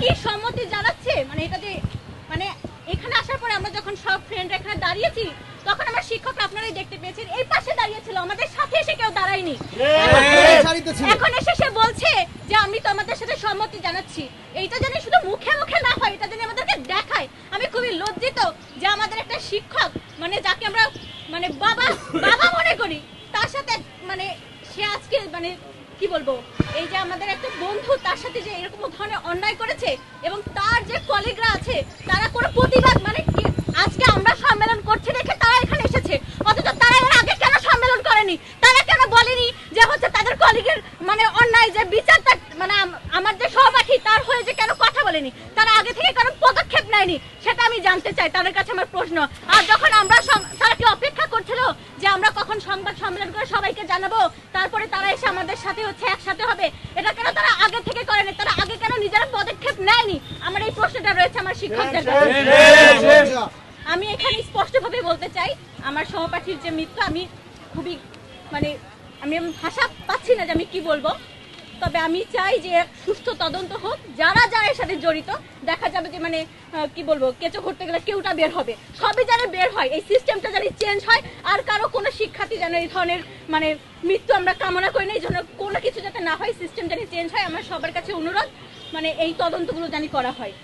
কি সম্মতি জানাচ্ছে, মানে এটা যে মানে এখানে আসার পরে আমরা যখন সব ফ্রেন্ড এখানে দাঁড়িয়েছি তখন আমার শিক্ষকরা আপনারাই দেখতে পেয়েছেন এই পাশে দাঁড়িয়েছিল, আমাদের সাথে এসে কেউ দাঁড়ায়নি। এখন এসে সে বলছে যে আমি তো আমাদের সাথে সম্মতি জানাচ্ছি। এইটা যেন শুধু মুখে মুখে না হয়, এটা যেন আমাদেরকে দেখায়। আমি খুবই লজ্জিত যে আমাদের একটা শিক্ষক, মানে যাকে আমরা মানে বাবা বাবা মনে করি, তার সাথে মানে সে আজকে মানে কি বলবো, এই যে আমাদের একটা বন্ধু তার সাথে যে এরকম ধরনের অন্যায় করেছে এবং তার যে কলিগরা আছে তারা কোনো প্রতিবাদ মানে আজকে আমরা সম্মেলন করছি দেখে তারা এখানে এসেছে, অথচ তারা এর আগে কেন সম্মেলন করেনি? তারা কেন বলেনি যে হচ্ছে তাদের কলিগের মানে অন্যায় যে বিচারটা মানে আমার যে সহপাঠী তার হয়ে যে কেন কথা বলেনি? তারা আগে থেকে কারণ পদক্ষেপ নেয়নি, সেটা আমি জানতে চাই, তাদের কাছে আমার প্রশ্ন। আর যখন আমরা তারা কি অপেক্ষা করছিল যে আমরা কখন সংবাদ সম্মেলন করে সবাইকে জানাবো, তারপরে তারা এসে আমাদের সাথে হচ্ছে একসাথে হবে, এটা কেন তারা আগে থেকে করেনি? তারা আগে কেন নিজেরা পদক্ষেপ নেয়নি? আমার এই প্রশ্নটা রয়েছে আমার শিক্ষকদের কাছে। আমি এখানে স্পষ্টভাবে বলতে চাই, আমার সহপাঠীর যে মৃত্যু, আমি খুবই মানে আমি ভাষা পাচ্ছি না যে আমি কি বলবো। তবে আমি চাই যে সুষ্ঠু তদন্ত হোক, যারা যারা এর সাথে জড়িত, দেখা যাবে যে মানে কি বলবো, কেঁচো ঘুরতে গেলে কেউটা বের হবে, সবই যেন বের হয়, এই সিস্টেমটা যেন চেঞ্জ হয়। আর কারো কোনো শিক্ষার্থী যেন এই ধরনের মানে মৃত্যু আমরা কামনা করি না, এই জন্য কোনো কিছু যাতে না হয়, সিস্টেম যেন চেঞ্জ হয়। আমার সবার কাছে অনুরোধ, মানে এই তদন্তগুলো যেন করা হয়।